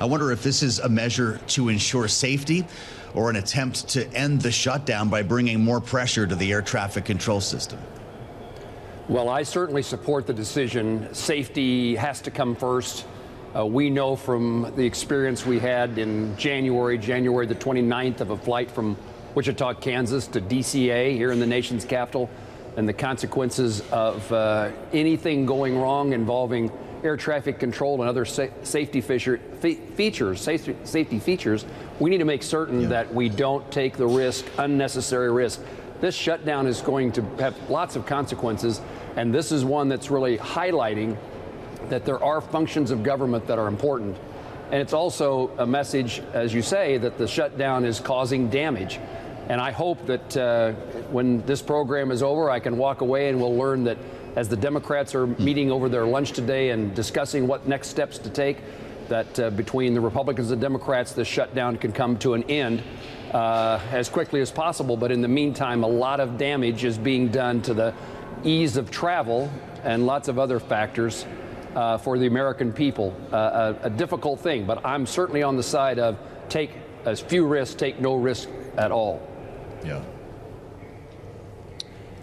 I wonder if this is a measure to ensure safety or an attempt to end the shutdown by bringing more pressure to the air traffic control system. Well, I certainly support the decision. Safety has to come first. We know from the experience we had in January the 29th, of a flight from Wichita, Kansas to DCA here in the nation's capital, and the consequences of anything going wrong involving air traffic control and other safety features. We need to make certain that we don't take the risk, unnecessary risk. This shutdown is going to have lots of consequences, and this is one that's really highlighting that there are functions of government that are important. And it's also a message, as you say, that the shutdown is causing damage. And I hope that when this program is over, I can walk away and we'll learn that as the Democrats are meeting over their lunch today and discussing what next steps to take, that between the Republicans and Democrats, this shutdown can come to an end as quickly as possible. But in the meantime, a lot of damage is being done to the ease of travel and lots of other factors for the American people. A difficult thing, but I'm certainly on the side of take as few risks, take no risk at all. Yeah.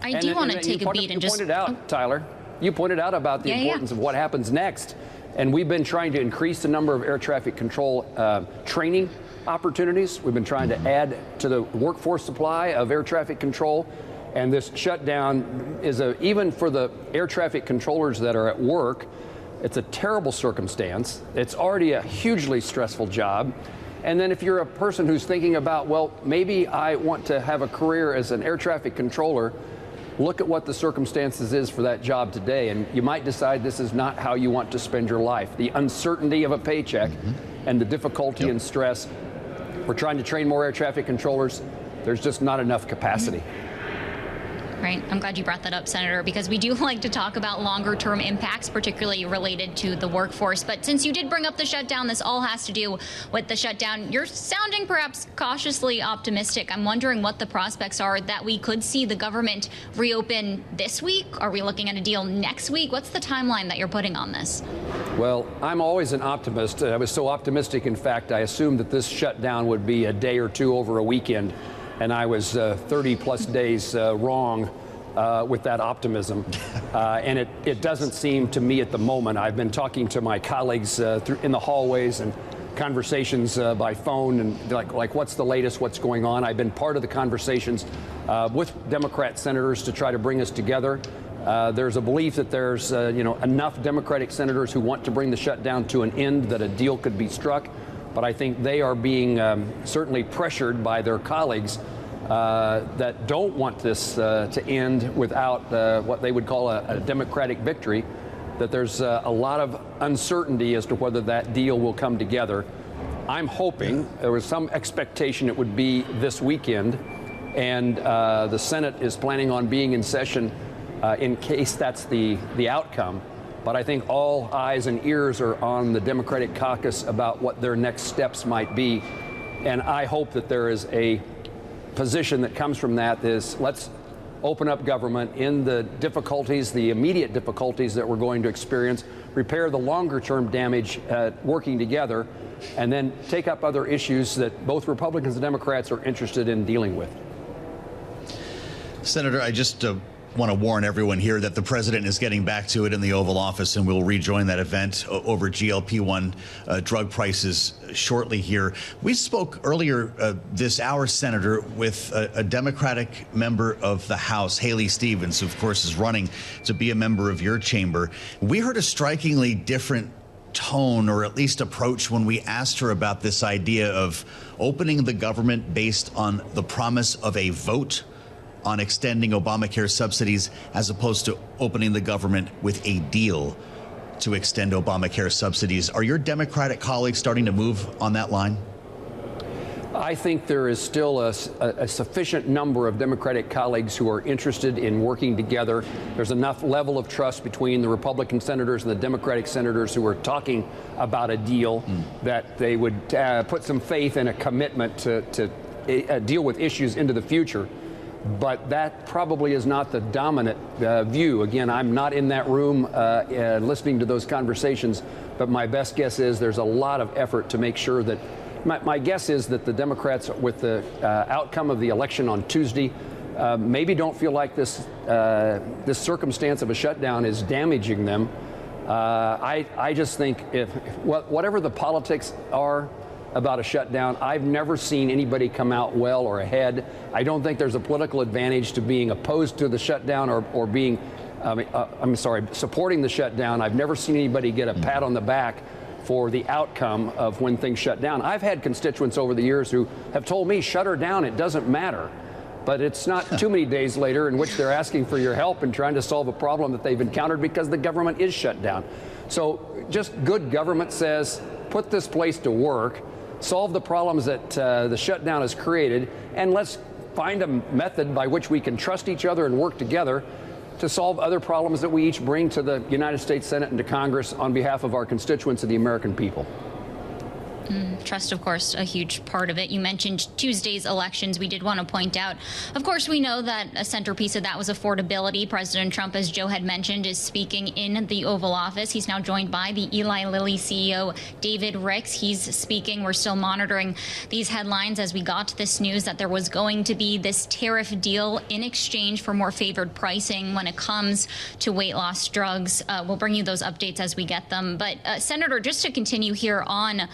I do want to take a beat and just... You pointed out, Tyler, you pointed out about the importance of what happens next. And we've been trying to increase the number of air traffic control training opportunities. We've been trying to add to the workforce supply of air traffic control. And this shutdown is even for the air traffic controllers that are at work, it's a terrible circumstance. It's already a hugely stressful job. And then if you're a person who's thinking about, well, maybe I want to have a career as an air traffic controller, look at what the circumstances is for that job today, and you might decide this is not how you want to spend your life. The uncertainty of a paycheck and the difficulty and stress. We're trying to train more air traffic controllers. There's just not enough capacity. Right. I'm glad you brought that up, Senator, because we do like to talk about longer-term impacts, particularly related to the workforce. But since you did bring up the shutdown, this all has to do with the shutdown. You're sounding perhaps cautiously optimistic. I'm wondering what the prospects are that we could see the government reopen this week. Are we looking at a deal next week? What's the timeline that you're putting on this? Well, I'm always an optimist. I was so optimistic, in fact, I assumed that this shutdown would be a day or two over a weekend. And I was 30-plus days wrong with that optimism. And it doesn't seem to me at the moment. I've been talking to my colleagues in the hallways and conversations by phone, and like what's the latest, what's going on. I've been part of the conversations with Democrat senators to try to bring us together. There's a belief that there's enough Democratic senators who want to bring the shutdown to an end that a deal could be struck. But I think they are being certainly pressured by their colleagues that don't want this to end without what they would call a Democratic victory, that there's a lot of uncertainty as to whether that deal will come together. I'm hoping, there was some expectation it would be this weekend, and the Senate is planning on being in session in case that's the outcome. But I think all eyes and ears are on the Democratic caucus about what their next steps might be. And I hope that there is a position that comes from that is let's open up government in the difficulties, the immediate difficulties that we're going to experience, repair the longer term damage working together, and then take up other issues that both Republicans and Democrats are interested in dealing with. Senator, I just want to warn everyone here that the president is getting back to it in the Oval Office, and we'll rejoin that event over GLP-1 drug prices shortly here. We spoke earlier this hour, Senator, with a Democratic member of the House, Haley Stevens, who of course is running to be a member of your chamber. We heard a strikingly different tone, or at least approach, when we asked her about this idea of opening the government based on the promise of a vote on extending Obamacare subsidies, as opposed to opening the government with a deal to extend Obamacare subsidies. Are your Democratic colleagues starting to move on that line? I think there is still a sufficient number of Democratic colleagues who are interested in working together. There's enough level of trust between the Republican senators and the Democratic senators who are talking about a deal that they would put some faith and a commitment to deal with issues into the future. But that probably is not the dominant view. Again, I'm not in that room listening to those conversations, but my best guess is there's a lot of effort to make sure that, my guess is that the Democrats, with the outcome of the election on Tuesday, maybe don't feel like this circumstance of a shutdown is damaging them. I just think whatever the politics are about a shutdown, I've never seen anybody come out well or ahead. I don't think there's a political advantage to being opposed to the shutdown or being, supporting the shutdown. I've never seen anybody get a pat on the back for the outcome of when things shut down. I've had constituents over the years who have told me, shut her down, it doesn't matter. But it's not too many days later in which they're asking for your help and trying to solve a problem that they've encountered because the government is shut down. So just good government says, put this place to work, solve the problems that the shutdown has created, and let's find a method by which we can trust each other and work together to solve other problems that we each bring to the United States Senate and to Congress on behalf of our constituents and the American people. Trust, of course, a huge part of it. You mentioned Tuesday's elections. We did want to point out, of course, we know that a centerpiece of that was affordability. President Trump, as Joe had mentioned, is speaking in the Oval Office. He's now joined by the Eli Lilly CEO, David Ricks. He's speaking. We're still monitoring these headlines as we got this news that there was going to be this tariff deal in exchange for more favored pricing when it comes to weight loss drugs. We'll bring you those updates as we get them. But, Senator, just to continue here on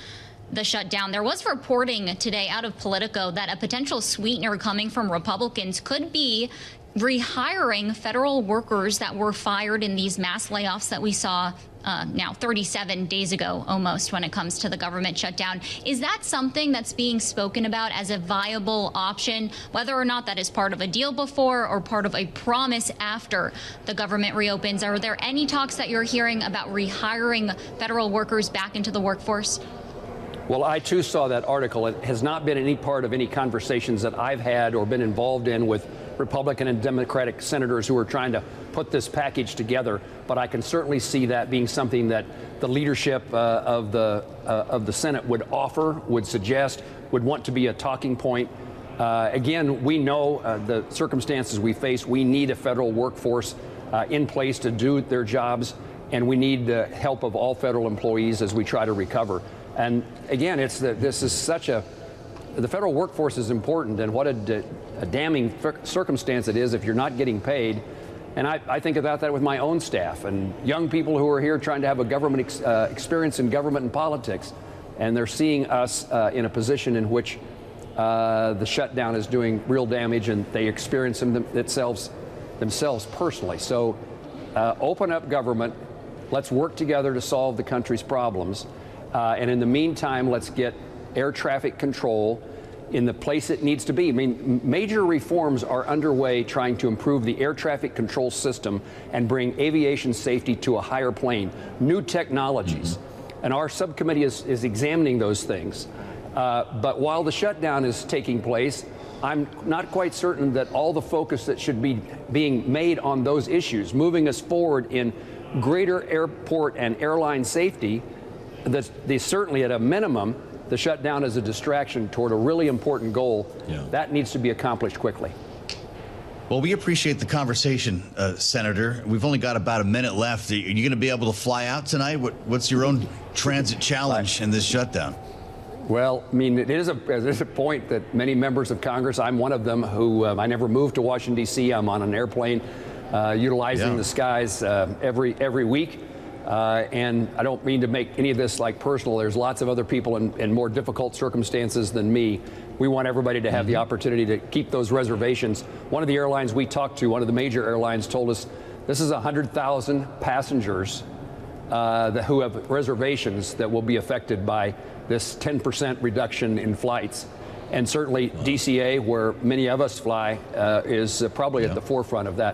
the shutdown, there was reporting today out of Politico that a potential sweetener coming from Republicans could be rehiring federal workers that were fired in these mass layoffs that we saw now 37 days ago almost when it comes to the government shutdown. Is that something that's being spoken about as a viable option, whether or not that is part of a deal before or part of a promise after the government reopens? Are there any talks that you're hearing about rehiring federal workers back into the workforce? Well, I too saw that article. It has not been any part of any conversations that I've had or been involved in with Republican and Democratic senators who are trying to put this package together. But I can certainly see that being something that the leadership of the Senate would offer, would suggest, would want to be a talking point. Again, we know the circumstances we face. We need a federal workforce in place to do their jobs, and we need the help of all federal employees as we try to recover. And again, this is the federal workforce is important, and what a damning circumstance it is if you're not getting paid. And I think about that with my own staff and young people who are here trying to have a government experience in government and politics, and they're seeing us in a position in which the shutdown is doing real damage, and they experience themselves personally. So open up government. Let's work together to solve the country's problems. And in the meantime, let's get air traffic control in the place it needs to be. I mean, major reforms are underway trying to improve the air traffic control system and bring aviation safety to a higher plane. New technologies. And our subcommittee is examining those things. But while the shutdown is taking place, I'm not quite certain that all the focus that should be being made on those issues, moving us forward in greater airport and airline safety, certainly at a minimum, the shutdown is a distraction toward a really important goal. Yeah. That needs to be accomplished quickly. Well, we appreciate the conversation, Senator. We've only got about a minute left. Are you going to be able to fly out tonight? What's your own transit challenge in this shutdown? Well, I mean, there's a point that many members of Congress, I'm one of them, who I never moved to Washington, D.C. I'm on an airplane utilizing the skies every week. And I don't mean to make any of this like personal. There's lots of other people in more difficult circumstances than me. We want everybody to have the opportunity to keep those reservations. One of the airlines we talked to, one of the major airlines, told us this is 100,000 passengers who have reservations that will be affected by this 10% reduction in flights. And certainly DCA, where many of us fly, is probably at the forefront of that